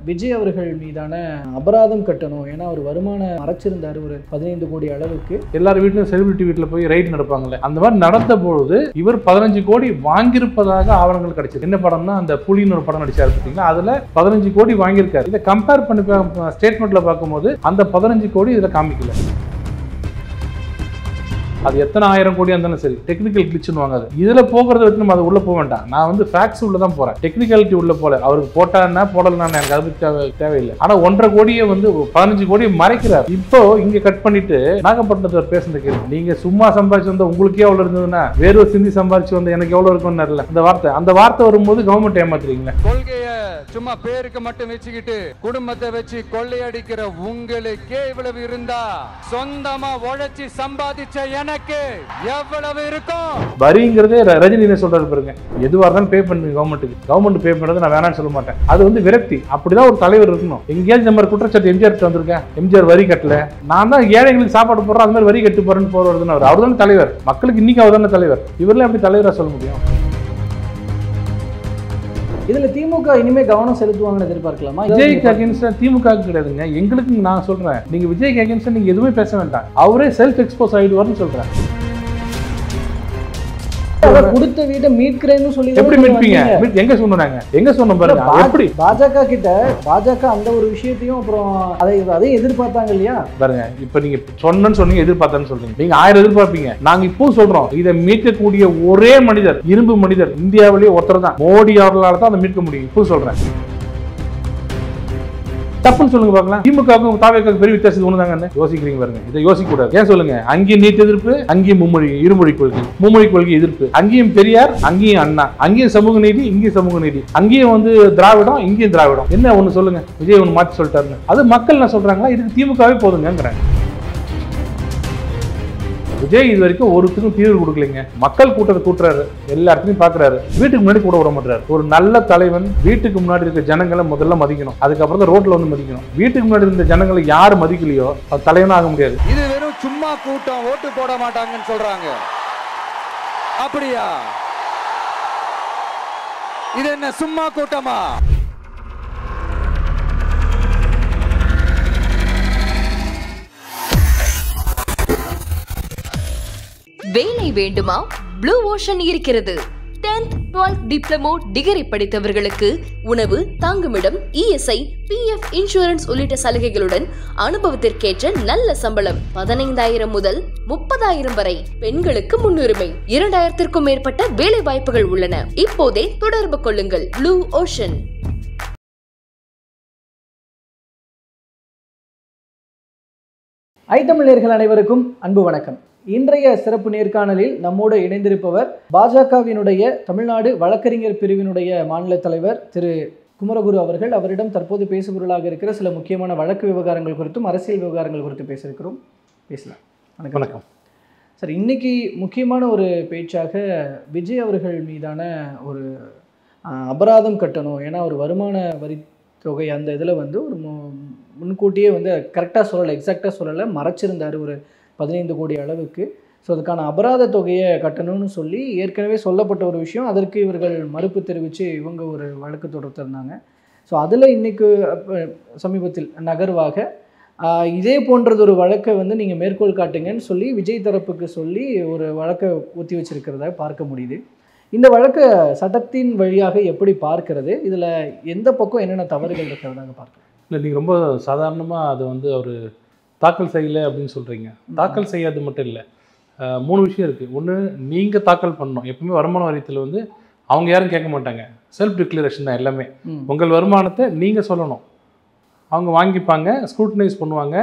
விஜய் அவர்கள் மீதான அபராதம் கட்டணும். ஏன்னா அவர் வருமானம் மறைச்சிருந்தார் ஒரு 15 கோடி அளவுக்கு. எல்லாரும் வீட்டிலும் செலிபிரிட்டி வீட்டில் போய் ரைட் நடப்பாங்கல்ல, அந்த மாதிரி நடந்த பொழுது இவர் 15 கோடி வாங்கியிருப்பதாக ஆவணங்கள் கிடைச்சது. என்ன படம்னா அந்த புலின்னு ஒரு படம் நடிச்சாரு பார்த்தீங்களா, அதுல 15 கோடி வாங்கியிருக்காரு. இதை கம்பேர் பண்ணி ஸ்டேட்மெண்ட்ல பார்க்கும்போது அந்த 15 கோடி இதுல காமிக்கல. அது எத்தனை ஆயிரம் கோடி இருந்தாலும் சரி, டெக்னிக்கல் கிளிச்சுன்னு அது இதுல போகிறத வச்சு நம்ம அது உள்ள போக வேண்டாம். நான் வந்து ஃபேக்ட்ஸ் உள்ள தான் போறேன், டெக்னிக்காலிட்டி உள்ள போல. அவருக்கு போட்டான்னா போடலன்னா எனக்கு அது தேவையில்லை. ஆனா 1.5 கோடியை வந்து 15 கோடியை மறைக்கிறார். இப்போ இங்க கட் பண்ணிட்டு நாகப்பட்டினத்தில் பேசுறது கேள்வி, நீங்க சும்மா சம்பாதிச்சு வந்தா உங்களுக்கே எவ்வளவு இருந்ததுன்னா வேறு சிந்தி சம்பாதிச்சு வந்த எனக்கு எவ்வளவு இருக்கும்னு தெரியல. அந்த வார்த்தை வரும்போது கவர்மெண்ட் ஏமாத்துறீங்களா? கொள்கைய சும்மா பேருக்கு மட்டும் வச்சுக்கிட்டு குடும்பத்தை வச்சு கொள்ளையடிக்கிற உங்களுக்கே இவ்வளவு இருந்தா சொந்தமா உழைச்சி சம்பாதிச்ச எனக்கு எவ்வளவு இருக்கும்? வரிங்கிறதே ரஜினி என்ன சொல்றாரு பாருங்க, எதுவாக இருந்தாலும் பே பண்ணுங்க கவர்மெண்ட்டுக்கு. கவர்மெண்ட் பே பண்ணுறது நான் வேணான்னு சொல்ல மாட்டேன். அது வந்து விரக்தி. அப்படிதான் ஒரு தலைவர் இருக்கணும். எங்கேயாவது இந்த மாதிரி குற்றச்சாட்டு எம்ஜிஆர் வந்திருக்கேன், எம்ஜிஆர் வரி கட்டல, நான் தான் ஏழைங்களுக்கு சாப்பாடு போடுறேன், அது மாதிரி வரி கட்டு போறேன்னு போறதுன்னு அவர் தானே தலைவர். மக்களுக்கு இன்னைக்கு அவர் தானே தலைவர். இவரெல்லாம் எப்படி தலைவராக சொல்ல முடியும்? இதுல திமுக இனிமே கவனம் செலுத்துவாங்கன்னு எதிர்பார்க்கலாமா? விஜய்க்கு அகேன்ஸ்டா திமுக கிடையாதுங்க, எங்களுக்கு நான் சொல்றேன். நீங்க விஜய்க்கு அகேன்ஸ்டா நீங்க எதுவுமே பேச வேண்டாம், அவரே செல்ஃப் எக்ஸ்போஸ் ஆயிடுவார்னு சொல்றேன். கொடுத்த வீட்டை மீட்கிறேன்னு சொல்லி எப்படி மீட்பீங்க? எங்க சொன்னாங்க? எங்க சொன்ன பாருங்க. எப்படி பாஜக கிட்ட பாஜக அந்த ஒரு விஷயத்தையும் அப்புறம் அதை எதிர்பார்த்தாங்க இல்லையா பாருங்க. இப்ப நீங்க சொன்னீங்க, எதிர்பார்த்தான்னு சொல்றீங்க. நீங்க 1000 எதிர்பார்ப்பீங்க. நாங்க இப்போ சொல்றோம், இதை மீட்கக்கூடிய ஒரே மனிதர், இரும்பு மனிதர் இந்தியாவிலேயே ஒருத்தர் தான், மோடி அவர்களால தான் அதை மீட்க முடியும். இப்போ சொல்றேன். தப்புன்னு சொல்லுங்க பார்க்கலாம். திமுகவுக்கும் தாவேக்காவுக்கும் பெரிய வித்தியாசம் ஒண்ணுதாங்க. யோசிக்கிறீங்க பாருங்க, இதை யோசிக்க கூடாது. ஏன் சொல்லுங்க? அங்கேயும் நீட் எதிர்ப்பு, அங்கேயும் இருமொழி கொள்கை, மும்மொழி கொள்கை எதிர்ப்பு. அங்கேயும் பெரியார், அங்கேயும் அண்ணா. அங்கேயும் சமூக நீதி, இங்கேயும் சமூக நீதி. அங்கேயும் வந்து திராவிடம், இங்கேயும் திராவிடம். என்ன ஒண்ணு சொல்லுங்க, விஜய் ஒண்ணு மாற்றி சொல்லிட்டாருன்னு. அது மக்கள் என்ன சொல்றாங்களா, இதுக்கு திமுகவே போதுங்கிறாங்க. விஜய் இது வரைக்கும் ஒருத்தருக்கும் தீர்வு கொடுக்கலைங்க. மக்கள் கூட்டத்தை கூட்டுறாரு, எல்லா இடத்துலையும் பாக்குறாரு, வீட்டுக்கு முன்னாடி கூட விட மாட்டாரு. ஒரு நல்ல தலைவன் வீட்டுக்கு முன்னாடி இருக்க ஜனங்களை முதல்ல மதிக்கணும், அதுக்கப்புறம் தான் ரோட்ல வந்து மதிக்கணும். வீட்டுக்கு முன்னாடி இருந்த ஜனங்களை யாரு மதிக்கலையோ அது தலைவனா ஆக முடியாது. இது வெறும் சும்மா கூட்டம், ஓட்டு போட மாட்டாங்கன்னு சொல்றாங்க. அப்படியா? இது என்ன சும்மா கூட்டமா? வேலை வேண்டுமா? ப்ளூ ஓஷன் இருக்கிறது. 10th 12th டிப்ளமோ டிகிரி படித்தவர்களுக்கு உணவு, தங்குமிடம், இஎஸ்ஐ, பிஎஃப், இன்சூரன்ஸ் உள்ளிட்ட சலுகைகளுடன் அனுபவத்திற்கேற்ற நல்ல சம்பளம் 15,000 முதல் 30,000 வரை. பெண்களுக்கு முன்னுரிமை. 2,000க்கும் மேற்பட்ட வேலை வாய்ப்புகள் உள்ளன. இப்போதே தொடர்பு கொள்ளுங்கள். Blue ocean. ஐத்தமிழர்கள் அனைவருக்கும் அன்பு வணக்கம். இன்றைய சிறப்பு நேர்காணலில் நம்மோடு இணைந்திருப்பவர் பாஜகவினுடைய தமிழ்நாடு வழக்கறிஞர் பிரிவினுடைய மாநில தலைவர் திரு குமரகுரு அவர்கள். அவரிடம் தற்போது பேசுபொருளாக இருக்கிற சில முக்கியமான வழக்கு விவகாரங்கள் குறித்தும் அரசியல் விவகாரங்கள் குறித்து பேசியிருக்கிறோம். பேசலாம். வணக்கம் சார். இன்னைக்கு முக்கியமான ஒரு பேச்சாக விஜய் அவர்கள் மீதான ஒரு அபராதம் கட்டணும். ஏன்னா ஒரு வருமான வரி தொகை அந்த இதில் வந்து ஒரு முன்கூட்டியே வந்து கரெக்டாக சொல்லலை, எக்ஸாக்டாக சொல்லலை, மறைச்சிருந்தார் ஒரு 15 கோடி அளவுக்கு. ஸோ அதுக்கான அபராத தொகையை கட்டணும்னு சொல்லி ஏற்கனவே சொல்லப்பட்ட ஒரு விஷயம். அதற்கு இவர்கள் மறுப்பு தெரிவித்து இவங்க ஒரு வழக்கு தொடர்த்திருந்தாங்க. ஸோ அதில் இன்றைக்கு சமீபத்தில் நகர்வாக இதே போன்றது ஒரு வழக்கை வந்து நீங்கள் மேற்கோள் காட்டுங்கன்னு சொல்லி விஜய் தரப்புக்கு சொல்லி ஒரு வழக்கை ஒத்தி வச்சிருக்கிறத பார்க்க முடியுது. இந்த வழக்கை சட்டத்தின் வழியாக எப்படி பார்க்கிறது, இதில் எந்த பக்கம் என்னென்ன தவறுகள் இருக்கிறதாக பார்க்கலாம்? இல்லை, நீங்கள் ரொம்ப சாதாரணமாக அதை வந்து அவர் தாக்கல் செய்யலை அப்படின்னு சொல்கிறீங்க. தாக்கல் செய்யாது மட்டும் இல்லை, 3 விஷயம் இருக்குது. ஒன்று, நீங்கள் தாக்கல் பண்ணணும். எப்பவுமே வருமான வரியத்தில் வந்து அவங்க யாரும் கேட்க மாட்டாங்க, செல்ஃப் டிக்ளரேஷன் தான் எல்லாமே. உங்கள் வருமானத்தை நீங்கள் சொல்லணும், அவங்க வாங்கிப்பாங்க, ஸ்க்ரூட்டனைஸ் பண்ணுவாங்க.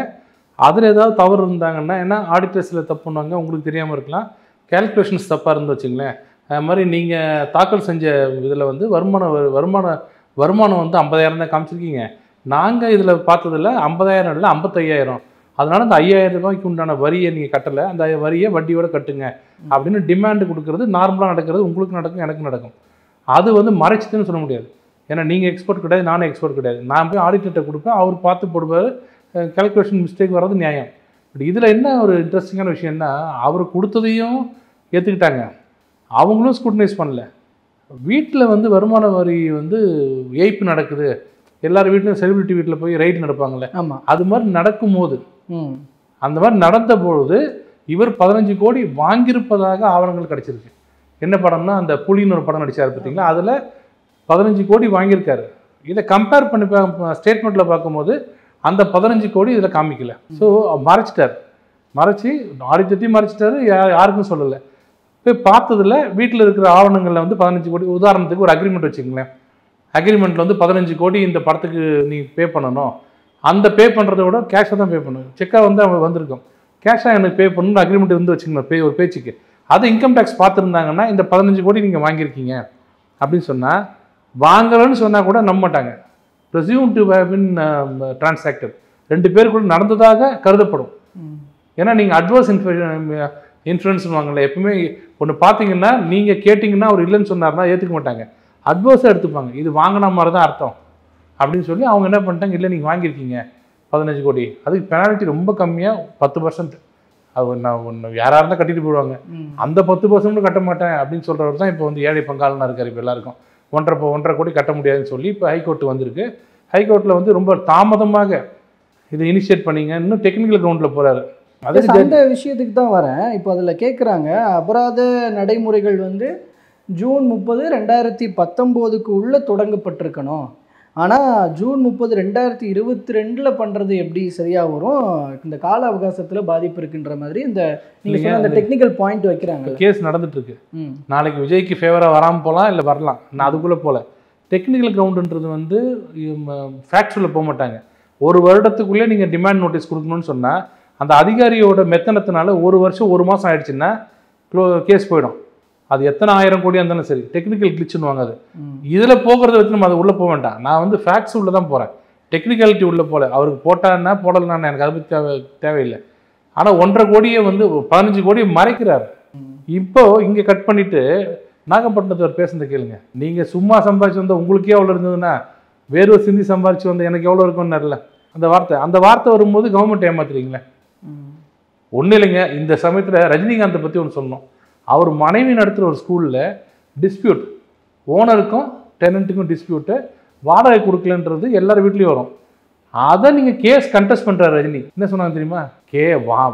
அதில் ஏதாவது தவறு இருந்தாங்கன்னா, ஏன்னா ஆடிட்டர்ஸில் தப்பு பண்ணுவாங்க, உங்களுக்கு தெரியாமல் இருக்கலாம், கேல்குலேஷன்ஸ் தப்பாக இருந்து வச்சுங்களேன். அது மாதிரி நீங்கள் தாக்கல் செஞ்ச இதில் வந்து வருமானம் வந்து 50,000 தான் காமிச்சிருக்கீங்க. நாங்கள் இதில் பார்த்ததில் 50,000 இல்லை 55,000. அதனால் அந்த 5,000 ரூபாய்க்கு உண்டான வரியை நீங்கள் கட்டலை, அந்த வரியை வட்டியோடு கட்டுங்க அப்படின்னு டிமாண்டு கொடுக்குறது நார்மலாக நடக்கிறது. உங்களுக்கு நடக்கும், எனக்கு நடக்கும். அது வந்து மறைச்சிட்டுன்னு சொல்ல முடியாது. ஏன்னா நீங்கள் எக்ஸ்போர்ட் கிடையாது, நானும் எக்ஸ்போர்ட் கிடையாது. நான் போய் ஆடிட்டர்கிட்ட கொடுப்பேன், அவர் பார்த்து போடுவார், கேல்குலேஷன் மிஸ்டேக் வர்றது நியாயம். பட் இதில் என்ன ஒரு இன்ட்ரெஸ்டிங்கான விஷயம்னா, அவர் கொடுத்ததையும் ஏற்றுக்கிட்டாங்க, அவங்களும் ஸ்க்ரூட்டனைஸ் பண்ணல. வீட்டில் வந்து வருமான வரி வந்து ஏய்ப்பு நடக்குது, எல்லார் வீட்லையும் செலிபிரிட்டி வீட்டில் போய் ரைடு நடப்பாங்கல்ல, ஆமாம். அது மாதிரி நடக்கும்போது ம். அந்த மாதிரி நடந்த பொழுது இவர் 15 கோடி வாங்கியிருப்பதாக ஆவணங்கள் கிடைச்சிருக்கு. என்ன படம்னா அந்த புலின்னு ஒரு படம் நடிச்சார் பார்த்தீங்களா, அதில் 15 கோடி வாங்கியிருக்காரு. இதை கம்பேர் பண்ணி ஸ்டேட்மெண்ட்டில் பார்க்கும்போது அந்த 15 கோடி இதில் காமிக்கல. ஸோ மறைச்சிட்டார், மறைச்சி ஆடித்தட்டி மறைச்சிட்டாரு, யாருக்கும் சொல்லலை. போய் பார்த்ததில் வீட்டில் இருக்கிற ஆவணங்களில் வந்து 15 கோடி, உதாரணத்துக்கு ஒரு அக்ரிமெண்ட் வச்சுக்கங்களேன், அக்ரிமெண்ட்டில் வந்து 15 கோடி இந்த படத்துக்கு நீ பே பண்ணணும், அந்த பே பண்ணுறத விட கேஷாக தான் பே பண்ணணும். செக்காக வந்து அவங்க வந்திருக்கும், கேஷாக எனக்கு பே பண்ணணும்னு அக்ரிமெண்ட் இருந்து வச்சுக்கணும் ஒரு பேச்சுக்கு. அது இன்கம் டேக்ஸ் பார்த்துருந்தாங்கன்னா இந்த 15 கோடி நீங்கள் வாங்கியிருக்கீங்க அப்படின்னு சொன்னால், வாங்கலன்னு சொன்னால் கூட நம்ப மாட்டாங்க. presumed to have been transacted, 2 பேருக்குள்ள நடந்ததாக கருதப்படும். ஏன்னா நீங்கள் அட்வர்ஸ் இன்ஃப்ளூயன்ஸ் வாங்கல. எப்பவுமே ஒன்று பார்த்தீங்கன்னா நீங்கள் கேட்டிங்கன்னா அவர் இல்லைன்னு சொன்னார்னா ஏற்றுக்க மாட்டாங்க, அட்வர்ஸாக எடுத்துப்பாங்க. இது வாங்கின மாதிரி தான் அர்த்தம் அப்படின்னு சொல்லி அவங்க என்ன பண்ணிட்டாங்க, இல்லை நீங்கள் வாங்கியிருக்கீங்க 15 கோடி, அதுக்கு பெனால்ட்டி ரொம்ப கம்மியாக 10%. அது நான் ஒன்று யாராக இருந்தால் கட்டிட்டு போயிடுவாங்க, அந்த 10% கட்ட மாட்டேன் அப்படின்னு சொல்கிறவர் தான் இப்போ வந்து ஏழை பங்காளனாக இருக்கார். இப்போ எல்லாருக்கும் 1.5 கோடி கட்ட முடியாதுன்னு சொல்லி இப்போ ஹைகோர்ட் வந்திருக்கு. ஹைகோர்ட்டில் வந்து ரொம்ப தாமதமாக இதை இனிஷியேட் பண்ணிங்க, இன்னும் டெக்னிக்கல் கிரவுண்டில் போகிறாரு. அந்த விஷயத்துக்கு தான் வரேன். இப்போ அதில் கேட்குறாங்க, அபராத நடைமுறைகள் வந்து ஜூன் 30, 2019 உள்ள தொடங்கப்பட்டிருக்கணும். ஆனால் ஜூன் 30, 2022 பண்ணுறது எப்படி சரியாக வரும், இந்த கால அவகாசத்தில் பாதிப்பு இருக்குன்ற மாதிரி இந்த நீங்கள் சொன்ன அந்த டெக்னிக்கல் பாயிண்ட் வைக்கிறாங்க. கேஸ் நடந்துட்டுருக்கு. நாளைக்கு விஜய்க்கு ஃபேவராக வராமல் போகலாம், இல்லை வரலாம். நான் அதுக்குள்ளே போகல. டெக்னிக்கல் கிரவுண்டுன்றது வந்து ஃபேக்சுவலில் போக மாட்டாங்க. ஒரு வருடத்துக்குள்ளே நீங்கள் டிமாண்ட் நோட்டீஸ் கொடுக்கணும்னு சொன்னால் அந்த அதிகாரியோட மெத்தனத்தினால 1 வருஷம் 1 மாதம் ஆயிடுச்சுன்னா கேஸ் போயிடும். அது எத்தனை 1000 கோடியாக இருந்தாலும் சரி, டெக்னிக்கல் கிளிச்சுன்னு அது. இதில் போகிறத வச்சு நம்ம அது உள்ளே போக வேண்டாம். நான் வந்து ஃபேக்ட்ஸ் உள்ளே தான் போகிறேன், டெக்னிக்காலிட்டி உள்ளே போகல. அவருக்கு போட்டான்னா போடலன்னா எனக்கு அதை பற்றி தேவையில்லை. ஆனால் 1.5 கோடியை வந்து 15 கோடியை மறைக்கிறார். இப்போ இங்கே கட் பண்ணிவிட்டு நாகப்பட்டினத்தை ஒரு பேசுனதை கேளுங்க. நீங்கள் சும்மா சம்பாதிச்சு வந்தால் உங்களுக்கே எவ்வளோ இருந்ததுன்னா வேறு ஒரு சிந்தி சம்பாதிச்சு வந்து எனக்கு எவ்வளோ இருக்குன்னு தெரியல. அந்த வார்த்தை வரும்போது கவர்மெண்ட் ஏமாத்துறீங்களே. ஒன்றும் இல்லைங்க, இந்த சமயத்தில் ரஜினிகாந்தை பற்றி ஒன்று சொல்லணும். அவர் மனைவி நடத்துகிற ஒரு ஸ்கூலில் டிஸ்பியூட், ஓனருக்கும் டெனண்ட்டுக்கும் டிஸ்பியூட்டு, வாடகை கொடுக்கலன்றது எல்லார் வீட்லேயும் வரும். அதை நீங்கள் கேஸ் கண்டெஸ்ட் பண்ணுறாரு ரஜினி. என்ன சொன்னாங்க தெரியுமா,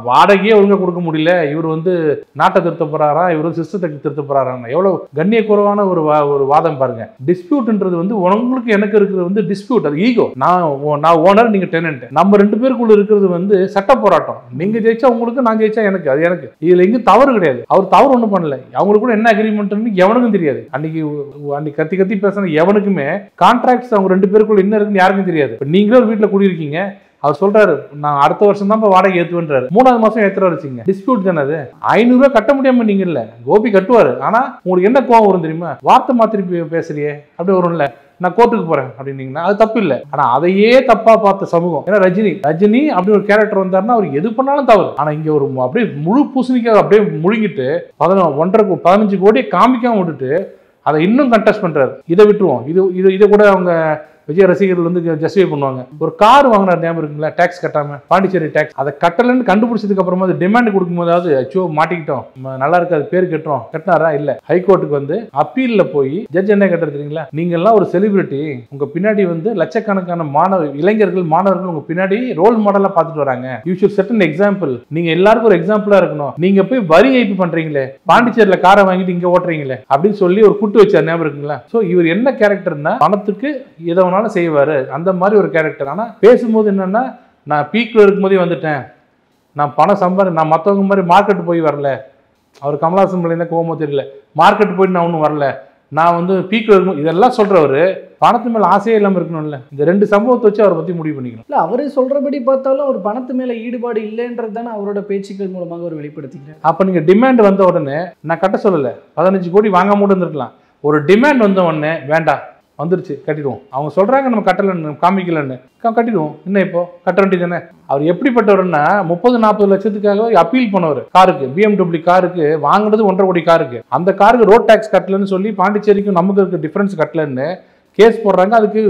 வாடகையே ஒழுங்காக கொடுக்க முடியல, இவர் வந்து நாட்டை திருத்த போகிறாரா, இவர் வந்து சிஸ்டத்தை திருத்த போகிறாரான்னு. எவ்வளோ கண்ணியக்குறைவான ஒரு வாதம் பாருங்க. டிஸ்பியூட்ன்றது வந்து உங்களுக்கு எனக்கு இருக்கிறது வந்து டிஸ்பியூட், அது ஈகோ. நான் ஓனர், நீங்கள் டெனண்ட், நம்ம 2 பேருக்குள்ள இருக்கிறது வந்து சட்ட போராட்டம். நீங்கள் ஜெயிச்சா உங்களுக்கு, நான் ஜெயிச்சா எனக்கு, அது எனக்கு. இதில் எங்கேயும் தவறு கிடையாது. அவர் தவறு ஒன்றும் பண்ணல. அவங்களுக்கு கூட என்ன அக்ரிமெண்ட்னு எவனுக்கும் தெரியாது. அன்னைக்கு கத்தி பேசின எவனுக்குமே கான்ட்ராக்ட்ஸ் அவங்க 2 பேருக்குள்ள என்ன இருக்குன்னு யாருக்கும் தெரியாது. நீங்களே ஒரு வீட்டில் குடியிருக்கீங்க, அவர் சொல்றாரு நான் அடுத்த வருஷம் தான் வாடகை ஏற்றுவேன்றாரு, 3ஆவது மாதம் ஏற்றுறாரு வச்சுங்க. டிஸ்பியூட் தானே அது. 500 ரூபா கட்ட முடியாம நீங்க இல்ல, கோபி கட்டுவாரு. ஆனா உங்களுக்கு என்ன கோவம் வரும் தெரியுமா, வார்த்தை மாத்திரி பேசுறியே அப்படி வரும்ல, நான் கோர்ட்டுக்கு போறேன் அப்படின்னீங்கன்னா அது தப்பு இல்லை. ஆனா அதையே தப்பா பார்த்த சமூகம். ஏன்னா ரஜினி அப்படி ஒரு கேரக்டர் வந்தாருன்னா அவர் எது பண்ணாலும் தவறு. ஆனா இங்க ஒரு அப்படியே முழு பூசணிக்காக அப்படியே முழுங்கிட்டு 15 கோடியை காமிக்காம விட்டுட்டு அதை இன்னும் கண்டெஸ்ட் பண்றாரு. இதை விட்டுருவோம். இதை கூட அவங்க விஜய் ரசிகர்கள் வந்து ஜஸ்டிஃபை பண்ணுவாங்க. ஒரு கார் வாங்கினார் ஞாபகம் இருக்குங்களா, டேக்ஸ் கட்டாம, பாண்டிச்சேரி டேக்ஸ். அதை கட்டலன்னு கண்டுபிடிச்சதுக்கு அப்புறமா அது டிமாண்ட் கொடுக்கும் போதாவது அச்சோ மாட்டிக்கிட்டோம், நல்லா இருக்காது, பேர் கட்டுறோம், கட்டினாரா இல்ல. ஹைகோர்ட்டுக்கு வந்து அப்பீல்ல போய் ஜட்ஜ் என்ன கேட்டார் தெரியுங்களா, நீங்க எல்லாம் ஒரு செலிபிரிட்டி, உங்க பின்னாடி வந்து லட்சக்கணக்கான இளைஞர்கள் மாணவர்கள் உங்க பின்னாடி ரோல் மாடலா பார்த்துட்டு வராங்க, you should set an example, நீங்க எல்லாருக்கும் ஒரு எக்ஸாம்பிளா இருக்கணும். நீங்க போய் வரி ஏய்ப்பு பண்றீங்களே, பாண்டிச்சேரியில காரை வாங்கிட்டு இங்க ஓட்டுறீங்களே அப்படின்னு சொல்லி ஒரு கூட்டு வச்சார் ஞாபகம் இருக்குங்களா. சோ இவர் என்ன கேரக்டர்னா பணத்துக்கு இதை செய்வாரு, அந்த மாதிரி ஒரு கேரக்டர். ஆனா பேசும்போது என்னன்னா, நான் பீக்ல இருக்கும்போதே வந்துட்டேன், நான் பணம் நான் மற்றவங்க மாதிரி மார்க்கெட் போய் வரல. அவர் கமலஹாசன் பிள்ளைங்க கோவமோ தெரியல, மார்க்கெட் போயிட்டு நான் ஒன்றும் வரல, நான் வந்து பீக்ல இருக்கும், இதெல்லாம் சொல்றவரு பணத்து மேல ஆசையே இல்லாமல் இருக்கணும்ல. இந்த 2 சம்பவத்தை வச்சு அவரை பத்தி முடிவு பண்ணிக்கணும். இல்லை அவரு சொல்றபடி பார்த்தாலும் அவர் பணத்து மேல ஈடுபாடு இல்லைன்றது தானே அவரோட பேச்சுக்கள் மூலமாக அவர் வெளிப்படுத்திக்கிறார். அப்ப நீங்க டிமாண்ட் வந்த உடனே, நான் கட்ட சொல்லல, 15 கோடி வாங்க மட்டும் இருந்திருக்கலாம். ஒரு டிமாண்ட் வந்த உடனே வேண்டாம் வந்துருச்சு கட்டிடுவோம், அவங்க சொல்றாங்க நம்ம கட்டலன்னு காமிக்கலன்னு கட்டிடுவோம், இன்னும் இப்போ கட்ட வேண்டியதானே. அவர் எப்படிப்பட்டவர்னா 30-40 லட்சத்துக்காக அப்பீல் பண்ணவர். காருக்கு, BMW காருக்கு வாங்கினது 1.5 கோடி காருக்கு, அந்த காருக்கு ரோட் டேக்ஸ் கட்டலன்னு சொல்லி பாண்டிச்சேரிக்கும் நமக்கு இருக்க டிஃபரன்ஸ் கட்டலன்னு கேஸ் போடுறாங்க. அதுக்கு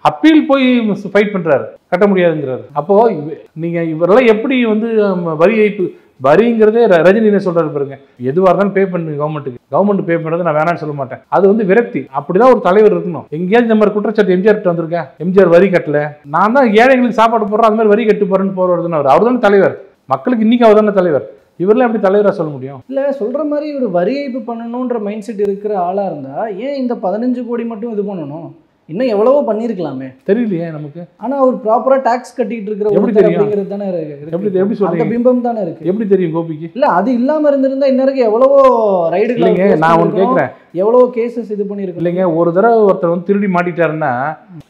அப்பீல் போய் ஃபைட் பண்றாரு, கட்ட முடியாதுங்கிறாரு. அப்போ நீங்க இவரெல்லாம் எப்படி வந்து வரி ஏய்ப்பு வரிங்கிறதே ரஜினி என்ன சொல்றாரு பாருங்க, எதுவாக இருந்தாலும் பே பண்ணுங்க கவர்மெண்ட்டுக்கு, கவர்மெண்ட் பே பண்ணுறது நான் வேணாம்னு சொல்ல மாட்டேன். அது வந்து விரக்தி. அப்படிதான் ஒரு தலைவர் இருக்கணும். எங்கேயாவது இந்த மாதிரி குற்றச்சாட்டு எம்ஜிஆர் கிட்ட வந்திருக்கேன், எம்ஜிஆர் வரி கட்டல, நான் தான் ஏழைங்களுக்கு சாப்பாடு போடுறேன், அது மாதிரி வரி கட்டு போறேன்னு போறதுன்னு அவர் தானே தலைவர். மக்களுக்கு இன்னைக்கு அவர் தானே தலைவர். இவரெல்லாம் எப்படி தலைவராக சொல்ல முடியும்? இல்லை, சொல்கிற மாதிரி ஒரு வரி ஏய்ப்பு பண்ணணுன்ற மைண்ட் செட் இருக்கிற ஆளாக இருந்தால் ஏன் இந்த 15 கோடி மட்டும் இது பண்ணணும்? இன்னும் எவ்வளவோ பண்ணியிருக்கலாமே. தெரியலையே நமக்கு. ஆனால் அவர் ப்ராப்பராக டாக்ஸ் கட்டிட்டு இருக்கிற எப்படி தெரியும் அப்படிங்கிறது தானே எப்படி சொல்றீங்க? பிம்பம் தானே இருக்கு. எப்படி தெரியும் கோபிக்கு? இல்லை, அது இல்லாமல் இருந்திருந்தா இன்னருக்கு எவ்வளவோ ரைடுகள் இல்லைங்க. நான் ஒன்று கேட்குறேன், எவ்வளவோ கேசஸ் இது பண்ணியிருக்கு இல்லைங்க. ஒரு தடவை ஒருத்தர் வந்து திருடி மாட்டிட்டாருன்னா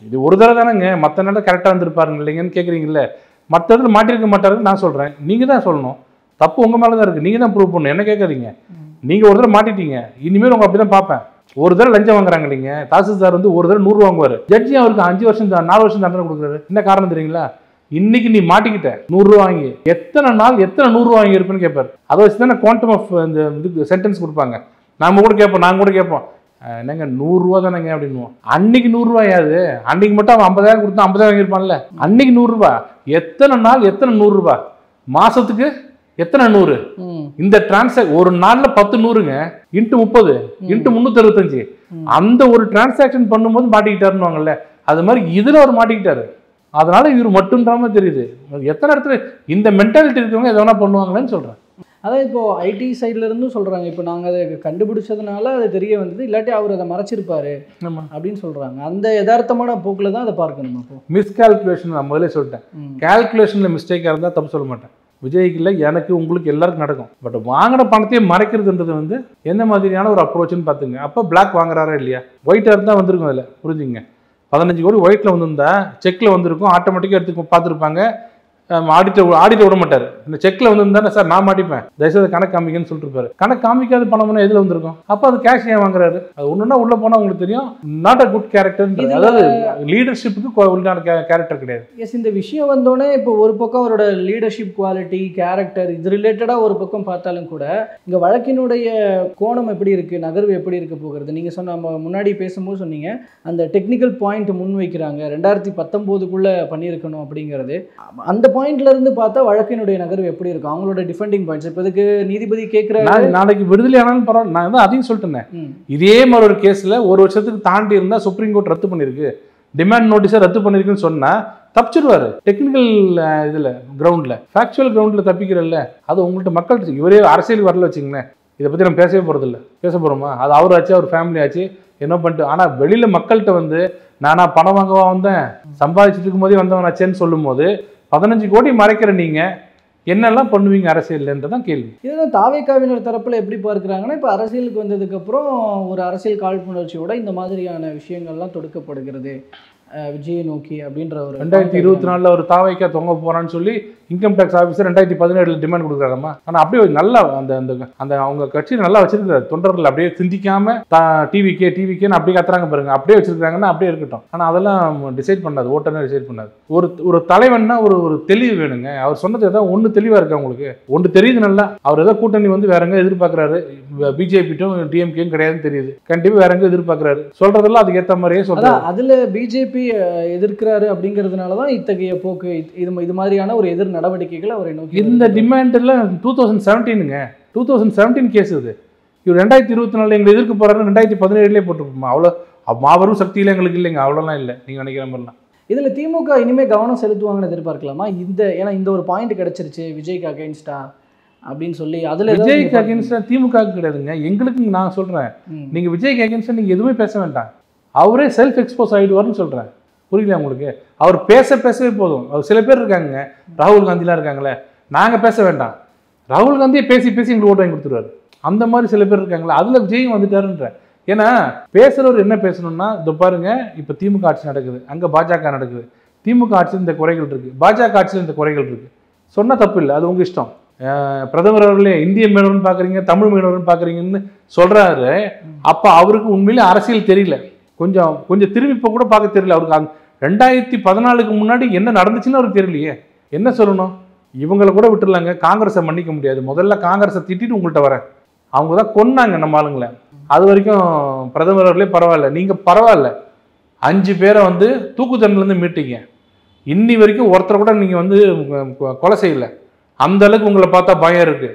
இது ஒரு தடவை தானேங்க, மற்ற நேரம் கரெக்டாக இருந்திருப்பாருங்க இல்லைங்கன்னு கேட்குறீங்கல்ல. மற்ற இடத்துல மாட்டிருக்க மாட்டாருன்னு நான் சொல்கிறேன். நீங்கள் தான் சொல்லணும், தப்பு உங்கள் மேலே தான் இருக்குது, நீங்கள் தான் ப்ரூவ் பண்ணணும். என்ன கேட்காதீங்க. நீங்கள் ஒரு தடவை மாட்டிட்டீங்க, இனிமேல் உங்க அப்படி தான் பார்ப்பேன். ஒரு தடவை லஞ்சம் வாங்குறாங்க இல்லைங்க, தாசில்தார் வந்து ஒரு தடவை 100 ரூபா வாங்குவார், ஜட்ஜி அவருக்கு 5 வருஷம் 4 வருஷம் தண்டனை கொடுக்குறாரு. என்ன காரணம் தெரியுங்களா? இன்னைக்கு நீ மாட்டிக்கிட்ட 100 ரூபா வாங்கி எத்தனை நாள் எத்தனை 100 ரூபா வாங்கி இருப்பேன்னு கேட்பார். அதை வச்சு தானே குவாண்டம் ஆஃப் இந்த இதுக்கு சென்டென்ஸ் கொடுப்பாங்க. நாங்கள் கூட கேட்போம், என்னங்க 100 ரூபா தானேங்க அப்படின்னுவோம். அன்னைக்கு 100 ரூபாயாது, அன்னைக்கு மட்டும் அவன் 50,000 கொடுத்தா 50,000 வாங்கியிருப்பான்ல. அன்னைக்கு 100 ரூபா, எத்தனை நாள் எத்தனை 100 ரூபா, மாசத்துக்கு எத்தனை 100? இந்த ஒரு நாள்ல 10 100ங்க, இன்ட்டு 30 இன்ட்டு 365. அந்த ஒரு டிரான்சாக்ஷன் பண்ணும்போது மாட்டிக்கிட்டாருன்னு அது மாதிரி இதுல அவர் மாட்டிக்கிட்டாரு. அதனால இவர் மட்டும்தாம தெரியுது. எத்தனை இடத்துல இந்த மென்டாலிட்டி இருக்கவங்க எதை வேணா பண்ணுவாங்களேன்னு சொல்றேன். அதான் இப்போ ஐடி சைட்ல இருந்தும் சொல்றாங்க, இப்போ நாங்கள் அதை கண்டுபிடிச்சதுனால அது தெரிய வந்தது, இல்லாட்டி அவர் அதை மறைச்சிருப்பாரு அப்படின்னு சொல்றாங்க. அந்த யதார்த்தமான போக்குல தான் அதை பார்க்கணும். அப்போ மிஸ்கால்குலேஷன் நான் முதல்ல சொல்லிட்டேன். கால்குலேஷன்ல மிஸ்டேக்காக இருந்தால் தப்பு சொல்ல மாட்டேன். விஜய்க்கு இல்லை, எனக்கு உங்களுக்கு எல்லாருக்கும் நடக்கும். பட் வாங்கின பணத்தையே மறைக்கிறதுன்றது வந்து என்ன மாதிரியான ஒரு அப்ரோச்சுன்னு பார்த்துங்க. அப்போ பிளாக் வாங்குறாரா இல்லையா? ஒயிட்டாக இருந்தால் வந்திருக்கும். அதில் புரிஞ்சுங்க, 15 கோடி ஒயிட்டில் வந்திருந்தா செக்கில் வந்திருக்கும், ஆட்டோமேட்டிக்காக எடுத்து பார்த்துருப்பாங்க. ஆடிட்டர் விட மாட்டார். இந்த செக்ல வந்து சார் நான் மாட்டிப்பேன், தயவுசெய்து கணக்கு காமிக்கன்னு சொல்லிட்டு இருப்பாரு. கணக்கு காமிக்காத பணம்னா எதுல வந்திருக்கும்? அப்போ அது கேஷ் ஏன் வாங்குறாரு? அது ஒண்ணுன்னா உள்ள போனா உங்களுக்கு தெரியும், நாட் அ குட் கேரக்டர். அதாவது லீடர்ஷிப்புக்கு உள்ளான கேரக்டர் கிடையாது. எஸ், இந்த விஷயம் வந்தோடனே இப்போ ஒரு பக்கம் அவரோட லீடர்ஷிப் குவாலிட்டி, கேரக்டர் இது ரிலேட்டடா ஒரு பக்கம் பார்த்தாலும் கூட இங்க வழக்கினுடைய கோணம் எப்படி இருக்கு, நகர்வு எப்படி இருக்க போகிறது? நீங்க சொன்ன முன்னாடி பேசும்போது சொன்னீங்க அந்த டெக்னிக்கல் பாயிண்ட் முன் வைக்கிறாங்க, 2019க்குள்ள பண்ணியிருக்கணும் அப்படிங்கிறது. அந்த பாயிண்ட்ல இருந்து பார்த்தா வழக்கினுடைய நகர்வு எப்படி இருக்கும்? அவங்களோட டிஃபெண்டிங் பாயிண்ட்ஸ் இப்போ இதுக்கு நீதிபதி கேட்கிறாரு. நாளைக்கு விடுதலை ஆனாலும் பரவாயில்ல, நான் தான் அதையும் சொல்லிட்டேன். இதே மாதிரி ஒரு கேஸ்ல 1 வருஷத்துக்கு தாண்டி இருந்தா சுப்ரீம் கோர்ட் ரத்து பண்ணிருக்கு, டிமாண்ட் நோட்டீஸை ரத்து பண்ணிருக்குன்னு சொன்னா தப்பிச்சிருவாரு. டெக்னிக்கல் இதுல கிரவுண்ட்ல, ஃபேக்சுவல் கிரவுண்ட்ல தப்பிக்கிறல்ல. அது உங்கள்கிட்ட மக்கள் இவரே அரசியல் வரல வச்சுங்களேன், இதை பத்தி நம்ம பேசவே போறது இல்லை. பேச போறோமா? அது அவர் ஆச்சு, அவர் ஃபேமிலி ஆச்சு, என்ன பண்ணிட்டு. ஆனா வெளியில மக்கள்கிட்ட வந்து நானா பணம் வாங்கவா வந்தேன், சம்பாதிச்சுட்டு இருக்கும் போதே வந்தவன் ஆச்சேன்னு சொல்லும் போது 15 கோடி மறைக்கிற நீங்க என்னெல்லாம் பண்ணுவீங்க அரசியல்ன்றதான் கேள்வி. இதுதான் தாவேகாவினர் தரப்புல எப்படி பார்க்குறாங்கன்னா, இப்போ அரசியலுக்கு வந்ததுக்கப்புறம் ஒரு அரசியல் காழ்ப்புணர்ச்சியோட இந்த மாதிரியான விஷயங்கள்லாம் தொடுக்கப்படுகிறது விஜயை நோக்கி அப்படின்ற ஒரு 2024 ஒரு தாவைக்கா தொங்க போறான்னு சொல்லி இன்கம் டேக்ஸ் ஆஃபீஸர் 2017 டிமாண்ட் கொடுக்குறாங்கம்மா. ஆனால் அப்படியே நல்லா அந்த அவங்க கட்சியில் நல்லா வச்சிருக்காரு, தொண்டர்கள் அப்படியே சிந்திக்காம டிவிக்கேன்னு அப்படியே கத்துறாங்க பாருங்க, அப்படியே வச்சிருக்காங்கன்னா அப்படியே இருக்கட்டும். ஆனால் அதெல்லாம் டிசைட் பண்ணாது, ஓட்டர்னு டிசைட் பண்ணாது. ஒரு தலைவன்னா ஒரு தெளிவு வேணுங்க. அவர் சொன்னது ஏதாவது ஒன்று தெளிவாக இருக்கு, அவங்களுக்கு ஒன்று தெரியுது நல்லா. அவர் ஏதாவது கூட்டணி வந்து வேற எங்க எதிர்பார்க்குறாரு, பிஜேபிட்டும் டிஎம்கேயும் கிடையாதுன்னு தெரியுது, கண்டிப்பாக வேற எங்க எதிர்பார்க்குறாரு. சொல்றதெல்லாம் அதுக்கு ஏற்ற மாதிரியே சொல்றாரு. அதுல பிஜேபி எதிர்க்கிறாரு அப்படிங்கிறதுனால தான் இத்தகைய போக்கு, இது மாதிரியான ஒரு எதிர் நடவடிக்கைகளை அவரை நோக்கி. இந்த டிமாண்ட்ல 2017 கேஸ் இது. இவர் 2024 எங்களை எதிர்க்க போறாரு 2017 போட்டுருப்போமா? அவ்வளோ மாபெரும் சக்தியில எங்களுக்கு இல்லைங்க, அவ்வளோலாம் இல்லை நீங்க நினைக்கிற மாதிரிலாம். இதுல திமுக இனிமே கவனம் செலுத்துவாங்கன்னு எதிர்பார்க்கலாமா? ஏன்னா இந்த ஒரு பாயிண்ட் கிடைச்சிருச்சு விஜய்க்கு அகைன்ஸ்டா அப்படின்னு சொல்லி. அதுல விஜய்க்கு அகைன்ஸ்டா திமுக கிடையாதுங்க, எங்களுக்கு நான் சொல்றேன். நீங்க விஜய்க்கு அகைன்ஸ்டா நீங்க எதுவுமே பேச வேண்டாம், அவரே செல்ஃப் எக்ஸ்போஸ் ஆகிடுவார்னு சொல்கிறேன். புரியல உங்களுக்கு? அவர் பேசவே போதும். அவர் சில பேர் இருக்காங்க, ராகுல் காந்திலாம் இருக்காங்களே, நாங்கள் பேச வேண்டாம், ராகுல் காந்தியை பேசி எங்களுக்கு ஓட்டு வாங்கி கொடுத்துருவாரு. அந்த மாதிரி சில பேர் இருக்காங்களே, அதில் விஜயும் வந்துட்டாருன்ற. ஏன்னா பேசுகிறவர் என்ன பேசணும்னா, இதோ பாருங்க இப்போ திமுக ஆட்சி நடக்குது, அங்கே பாஜக நடக்குது, திமுக ஆட்சியில் இந்த குறைகள் இருக்குது, பாஜக ஆட்சியில் இந்த குறைகள் இருக்குது சொன்னால் தப்பு இல்லை, அது உங்கள் இஷ்டம். பிரதமர் அவர்களே இந்திய மீனவர்னு பார்க்குறீங்க, தமிழ் மீனவர்னு பார்க்குறீங்கன்னு சொல்கிறாரு. அப்போ அவருக்கு உண்மையிலே அரசியல் தெரியல, கொஞ்சம் திரும்பி இப்போ கூட பார்க்க தெரியல அவருக்கு. 2014க்கு முன்னாடி என்ன நடந்துச்சுன்னு அவருக்கு தெரியலையே. என்ன சொல்லணும்? இவங்களை கூட விட்டுருலாங்க, காங்கிரஸை மன்னிக்க முடியாது. முதல்ல காங்கிரஸை திட்டிட்டு உங்கள்கிட்ட வரேன், அவங்க தான் கொன்னாங்க நம்ம ஆளுங்களை. அது வரைக்கும் பிரதமர் அவர்களே பரவாயில்ல, நீங்கள் பரவாயில்ல, 5 பேரை வந்து தூக்கு தண்டனையிலேருந்து மீட்டீங்க, இன்னி வரைக்கும் ஒருத்தரை கூட நீங்கள் வந்து கொலை செய்யலை. அந்த அளவுக்கு உங்களை பார்த்தா பயம் இருக்கு.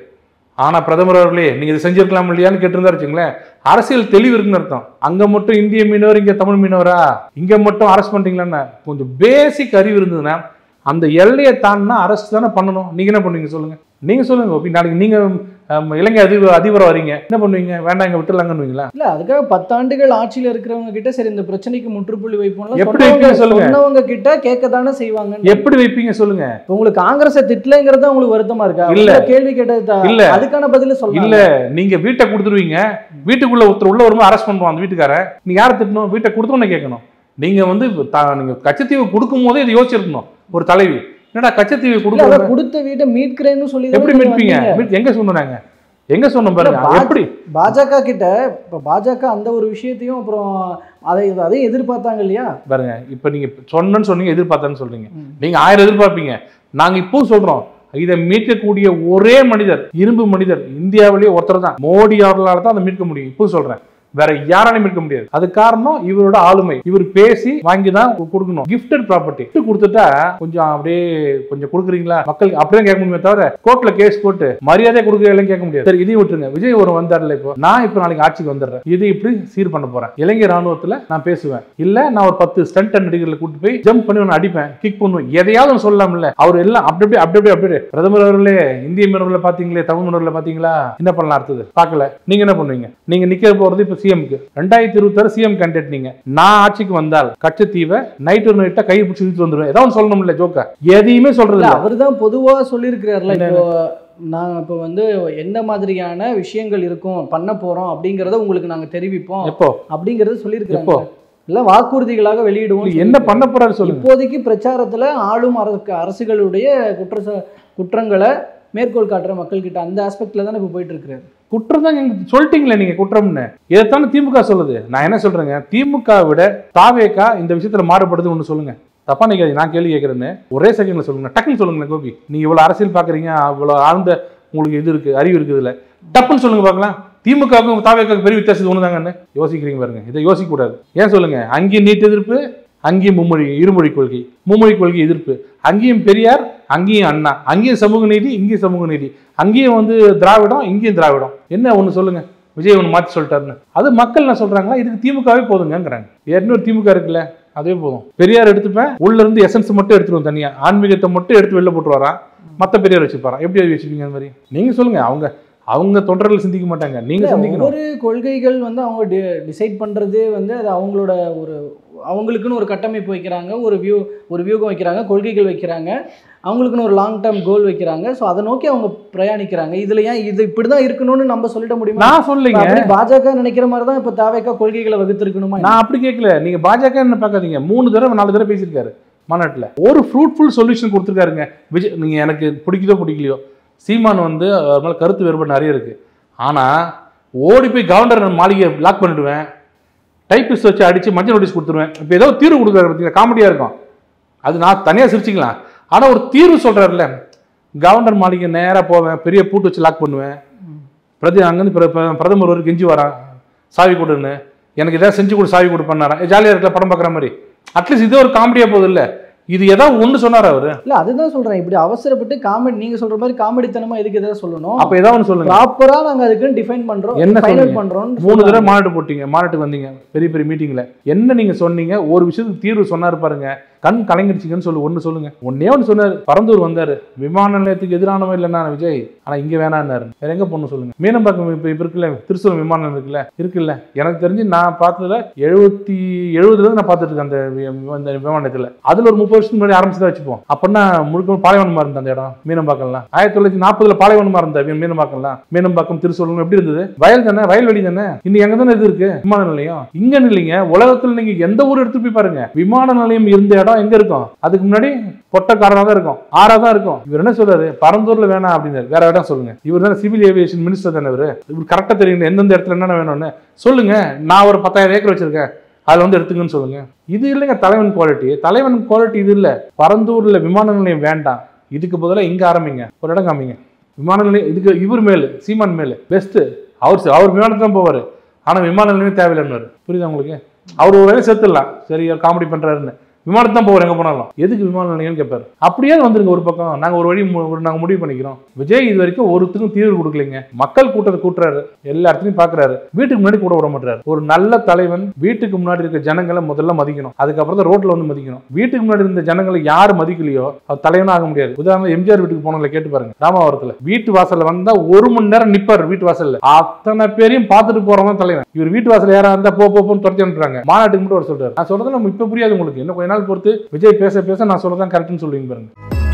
ஆனா பிரதமர் அவர்களே நீங்க இதை செஞ்சிருக்கலாம் இல்லையான்னு கேட்டிருந்தா வச்சுங்களேன், அரசியல் தெளிவு இருக்குன்னு அர்த்தம். அங்க மட்டும் இந்திய மீனவர், இங்க தமிழ் மீனவரா, இங்க மட்டும் அரெஸ்ட் பண்றீங்களான்னு கொஞ்சம் பேசிக் அறிவு இருந்ததுன்னா அந்த எல்லையை தாண்டினா அரெஸ்ட் தானே பண்ணணும். நீங்க என்ன பண்ணுவீங்க சொல்லுங்க? நீங்க சொல்லுங்க. நாளைக்கு நீங்க இலங்கை அதிபர் வரீங்க, என்ன பண்ணுவீங்க? வேண்டாம் இங்க விட்டுலாங்கன்னுவீங்களா? இல்ல அதுக்காக 10 ஆண்டுகள் ஆட்சியில இருக்கிறவங்க கிட்ட சரி இந்த பிரச்சனைக்கு முற்றுப்புள்ளி வைப்போம்ல, எப்படி வைப்பீங்க சொல்லுங்க? சொன்னவங்க கிட்ட கேட்கதானே செய்வாங்க. எப்படி வைப்பீங்க சொல்லுங்க? உங்களுக்கு காங்கிரஸை திட்டலங்கிறது உங்களுக்கு வருத்தமா இருக்கா? இல்ல கேள்வி கேட்டது இல்ல, அதுக்கான பதில சொல்ல இல்ல. நீங்க வீட்டை கொடுத்துருவீங்க, வீட்டுக்குள்ள ஒருத்தர் உள்ள வரும்போது அரெஸ்ட் பண்ணுவோம் அந்த வீட்டுக்கார. நீங்க யாரை திட்டணும்? வீட்டை கொடுத்தோன்னு கேட்கணும். நீங்க நீங்க கச்சத்தீவு கொடுக்கும் போதே இதை யோசிச்சிருக்கணும். ஒரு தலைவி என்னடா கச்சத்தீவு கொடுத்த வீட்டை மீட்கிறேன்னு சொல்லி எப்படி மீட்பீங்க? எங்க சொன்னாங்க? எங்க சொன்ன பாருங்க. எப்படி பாஜக கிட்ட இப்ப பாஜக அந்த ஒரு விஷயத்தையும் அப்புறம் அதையும் எதிர்பார்த்தாங்க இல்லையா பாருங்க. இப்ப நீங்க சொன்னேன்னு சொன்னீங்க, எதிர்பார்த்தான்னு சொல்றீங்க. நீங்க 1000 எதிர்பார்ப்பீங்க. நாங்க இப்போ சொல்றோம் இதை மீட்கக்கூடிய ஒரே மனிதர், இரும்பு மனிதர் இந்தியாவிலேயே ஒருத்தர் தான். மோடி அவர்களால தான் அதை மீட்க முடியும். இப்போ சொல்றேன், வேற யாராலையும் மீட்க முடியாது. அது காரணம் இவரோட ஆளுமை. இவர் பேசி வாங்கி தான் கொடுக்கணும். கிஃப்டட் ப்ராப்பர்ட்டி கொடுத்துட்டா கொஞ்சம் அப்படியே கொஞ்சம் கொடுக்குறீங்களா மக்கள் அப்படியே கேட்க முடியுமே தவிர கோர்ட்ல கேஸ் போட்டு மரியாதை கொடுக்குறீங்களா கேட்க முடியாது. சரி இதையும் விட்டுருங்க. விஜய் ஒரு வந்தார்ல, இப்போ நான் இப்போ நாளைக்கு ஆட்சிக்கு வந்துடுறேன், இது இப்படி சீர் பண்ண போறேன். இலங்கை ராணுவத்துல நான் பேசுவேன், இல்ல நான் ஒரு 10 ஸ்டண்ட் நடிகர்களை கூட்டு போய் ஜம்ப் பண்ணி ஒன்று அடிப்பேன், கிக் பண்ணுவேன், எதையாவது சொல்லலாம்ல. அவர் எல்லாம் அப்படி பிரதமர் அவர்களே இந்திய மீனவர்களை பாத்தீங்களே, தமிழ் மீனவர்களை பாத்தீங்களா, என்ன பண்ணலாம் அடுத்தது பார்க்கல. நீங்க என்ன பண்ணுவீங்க? நீங்க நிக்க போறது இப்ப சிஎம்க்கு 2026 சிஎம் கேண்டிடேட். நீங்க நான் ஆட்சிக்கு வந்தால் கச்சத்தீவை நைட்டு நைட்டா கை பிடிச்சி இழுத்து வந்துடுவேன். ஏதாவது சொல்லணும்ல ஜோக்கா? எதையுமே சொல்றது இல்லை. அவர் தான் பொதுவா சொல்லியிருக்கிறாருல, இப்போ நான் இப்போ வந்து என்ன மாதிரியான விஷயங்கள் இருக்கும் பண்ண போறோம் அப்படிங்கறத உங்களுக்கு நாங்க தெரிவிப்போம் எப்போ அப்படிங்கறத சொல்லியிருக்காங்க. இல்ல வாக்குறுதிகளாக வெளியிடுவோம். என்ன பண்ண போறாரு சொல்லுங்க? இப்போதைக்கு பிரச்சாரத்துல ஆளும் அரசுகளுடைய குற்றங்களை மேற்கோள் காட்டுற மக்கள் கிட்ட அந்த ஆஸ்பெக்ட்ல தானே இப்போ போயிட்டு இருக்கிறாரு. குற்றம் தான் சொல்லிட்டீங்களே நீங்க குற்றம்னு. இதைத்தானே திமுக சொல்லுது. நான் என்ன சொல்றேங்க, திமுக விட தாவேகா இந்த விஷயத்துல மாறுபடுது ஒன்று சொல்லுங்க. தப்பா நீங்க நான் கேள்வி கேட்கறேன்னு ஒரே செகண்ட்ல சொல்லுங்க, டக்குன்னு சொல்லுங்களேன். கோபி நீங்க இவ்வளவு அரசியல் பாக்குறீங்க, இவ்வளவு ஆழ்ந்த உங்களுக்கு இது இருக்கு, அறிவு இருக்குது இல்ல, டப்புன்னு சொல்லுங்க பார்க்கலாம். திமுகவுக்கும் தாவேகாவுக்கு பெரிய வித்தியாசம் ஒன்று தாங்கன்னு யோசிக்கிறீங்க பாருங்க. இதை யோசிக்க கூடாது. ஏன் சொல்லுங்க? அங்கேயும் நீட் எதிர்ப்பு, அங்கேயும் இருமொழி கொள்கை, மும்மொழி கொள்கை எதிர்ப்பு, அங்கேயும் பெரியார், அங்கேயும் அண்ணா, அங்கேயும் சமூக நீதி, இங்கேயும் சமூக நீதி, அங்கேயும் வந்து திராவிடம், இங்கேயும் திராவிடம். என்ன ஒன்று சொல்லுங்க, விஜய் ஒன்று மாற்றி சொல்லிட்டாருன்னு. அது மக்கள் என்ன சொல்றாங்களா, இதுக்கு திமுகவே போதுங்கிறாங்க. ஏற்கனவே திமுக இருக்குல்ல, அதே போதும். பெரியார் எடுத்துப்பேன், உள்ள இருந்து எசன்ஸ் மட்டும் எடுத்துருவோம், தனியா ஆன்மீகத்தை மட்டும் எடுத்து வெளில போட்டு வரான், மற்ற பெரியார் வச்சுப்பாரான். எப்படி வச்சுப்பீங்க அந்த மாதிரி? நீங்க சொல்லுங்க. அவங்க தொண்டர்கள் சிந்திக்க மாட்டாங்க, நீங்க சிந்திக்கணும். ஒரு கொள்கைகள் வந்து அவங்க டிசைட் பண்றதே வந்து அது அவங்களோட அவங்களுக்குன்னு ஒரு கட்டமைப்பு வைக்கிறாங்க, ஒரு வியூகம் வைக்கிறாங்க, கொள்கைகள் வைக்கிறாங்க, அவங்களுக்குன்னு ஒரு லாங் டேர்ம் கோல் வைக்கிறாங்க. ஸோ அதை நோக்கி அவங்க பிரயாணிக்கிறாங்க. இதுல ஏன் இது இப்படிதான் இருக்கணும்னு நம்ம சொல்லிட முடியுமா? நான் சொல்லுங்க. பாஜக நினைக்கிற மாதிரி தான் இப்ப தாவேகா கொள்கைகளை வகுத்திருக்கணுமா? நான் அப்படி கேட்கல. நீங்க பாஜக என்ன பார்க்காதீங்க. 3 தடவை 4 தடவை பேசியிருக்காரு மாநாட்டில். ஒரு ஃப்ரூட்ஃபுல் சொல்யூஷன் கொடுத்துருக்காருங்க விஜய். நீங்க எனக்கு பிடிக்கலையோ சீமான் வந்து அவர் மேலே கருத்து வேறுபாடு நிறைய இருக்கு. ஆனால் ஓடி போய் கவர்னர் மாளிகையை லாக் பண்ணிடுவேன், டைப்பிஸ்ட் வச்சு அடித்து மஞ்சள் நோட்டீஸ் கொடுத்துருவேன். இப்போ ஏதோ தீர்வு கொடுக்குறாரு பார்த்தீங்களா, காமெடியாக இருக்கும். அது நான் தனியாக சிரிச்சிக்கலாம். ஆனால் ஒரு தீர்வு சொல்கிறாருல்ல, கவர்னர் மாளிகை நேராக போவேன், பெரிய பூட்டு வச்சு லாக் பண்ணுவேன், அங்கேருந்து பிரதமர் ஒரு கெஞ்சி வரான் சாவி கொடுன்னு, எனக்கு எதாவது செஞ்சு கொடு சாவி கொடு பண்ணாரா, ஜாலியாக இருக்கல படம் பார்க்குற மாதிரி. அட்லீஸ்ட் இதே ஒரு காமெடியாக போகுது இல்லை, இது ஏதாவது ஒன்று சொன்னார் அவரு. இல்ல அதுதான் சொல்றேன், இப்படி அவசரப்பட்டு காமெடி நீங்க சொல்ற மாதிரி காமெடித்தனமா எதுக்கு எதாவது சொல்லணும்? அப்ப ஏதாவது ஒன்று சொல்லுங்க. ப்ராப்பரா நாங்க அதுக்குன்னு டிஃபைன் பண்றோம், என்ன ஃபைனல் பண்றோம். 3 தடவை மாநாட்டு போட்டீங்க, மாநாட்டுக்கு வந்தீங்க, பெரிய பெரிய மீட்டிங்ல என்ன நீங்க சொன்னீங்க? ஒரு விஷயத்துக்கு தீர்வு சொன்னாரு பாருங்க, கண் கலங்கிடுச்சிங்கன்னு சொல்லி ஒன்று சொல்லுங்க. ஒன்னே ஒன்று சொன்னார், பரந்தூர் வந்தாரு, விமான நிலையத்துக்கு எதிரானவன் இல்லைன்னா விஜய், ஆனா இங்க வேணான்னாரு. வேற எங்க பொண்ணு சொல்லுங்க? மீனம்பாக்கம் இப்ப இருக்குல்ல, திருச்சூர் விமான நிலையம் இருக்குல்ல, எனக்கு தெரிஞ்சு நான் பார்த்ததுல 70 நான் பார்த்துட்டு இருக்கேன் அந்த விமான நிலையத்துல. அதுல ஒரு 30 வருஷத்துக்கு முன்னாடி ஆரம்பிச்சுதான் வச்சுப்போம். அப்படின்னா முழுக்க பாலைவனமா இருந்த அந்த இடம் மீனம்பாக்கம்லாம். 1940 பாலைவனமா இருந்த மீனம்பாக்கம்லாம். மீனம்பாக்கம் திருச்சூர் எப்படி இருந்தது? வயல் தானே, வயல்வெளி தானே. இன்னைக்கு எங்க தானே இது இருக்கு விமான நிலையம்? இங்க இல்லைங்க, உலகத்துல நீங்க எந்த ஊர் எடுத்து போய் பாருங்க, விமான நிலையம் இருந்த இடம் எங்க இருக்கும்? அதுக்கு முன்னாடி பொட்டக்காரனா தான் இருக்கும், ஆறா தான் இருக்கும். இவர் என்ன சொல்றாரு, பரந்தூர்ல வேணாம் அப்படின்னு. வேற இடம் சொல்லுங்க. இவர் தானே சிவில் ஏவியேஷன் மினிஸ்டர் தானே. இவர் கரெக்டா தெரியும் எந்தெந்த இடத்துல என்னென்ன வேணும்னு சொல்லுங்க. நான் ஒரு 10,000 ஏக்கர் வச்சிருக்கேன், அதுல வந்து எடுத்துங்கன்னு சொல்லுங்க. இது இல்லைங்க தலைவன் குவாலிட்டி. தலைவன் குவாலிட்டி இது இல்ல. பரந்தூர்ல விமான நிலையம் வேண்டாம், இதுக்கு பதிலாக இங்க ஆரம்பிங்க, ஒரு இடம் காமிங்க விமான நிலையம். இதுக்கு இவர் மேலு, சீமான் மேலு பெஸ்ட். அவர் விமானத்துல தான் போவாரு, ஆனா விமான நிலையம் தேவையில்லைன்னு. புரியுதா உங்களுக்கு? அவர் ஒரு வேலை சேர்த்துடலாம், சரி அவர் காமெடி பண்றாருன்னு. விமானத்தான் போவார் எங்க போனாலும். எதுக்கு விமான நிலையம்னு கேட்பாரு. அப்படியே வந்துருங்க ஒரு பக்கம், நாங்க ஒரு வழி நாங்க முடிவு பண்ணிக்கிறோம். விஜய் இது வரைக்கும் ஒருத்தருக்கும் தீர்வு கொடுக்கலைங்க. மக்கள் கூட்டத்தை கூட்டுறாரு, எல்லா இடத்துலையும் பாக்குறாரு, வீட்டுக்கு முன்னாடி கூட விட மாட்டாரு. ஒரு நல்ல தலைவன் வீட்டுக்கு முன்னாடி இருக்க ஜனங்களை முதல்ல மதிக்கணும், அதுக்கப்புறம் தான் ரோட்ல வந்து மதிக்கணும். வீட்டுக்கு முன்னாடி இருந்த ஜனங்களை யாரு மதிக்கலையோ அவர் தலைவனா ஆக முடியாது. உதாரணம் எம்ஜிஆர் வீட்டுக்கு போனவங்களை கேட்டு பாருங்க. ராமாவரத்துல வீட்டு வாசல்ல வந்தா 1 மணி நேரம் நிப்பாரு. வீட்டு வாசல்ல அத்தனை பேரையும் பார்த்துட்டு போறவங்க தலைவன். இவர் வீட்டு வாசல் யாரா இருந்தா போன்னு துரத்தி அனுப்புறாங்க. மாநாட்டுக்கு மட்டும் அவர் சொல்றாரு. நான் சொல்றது நம்ம இப்ப புரியாது உங்களுக்கு, இன்னும் கொஞ்ச நாள் பொறுத்து விஜய் பேச பேச நான் சொல்றதான் கரெக்ட்னு சொல்லுவீங்க பாருங்க.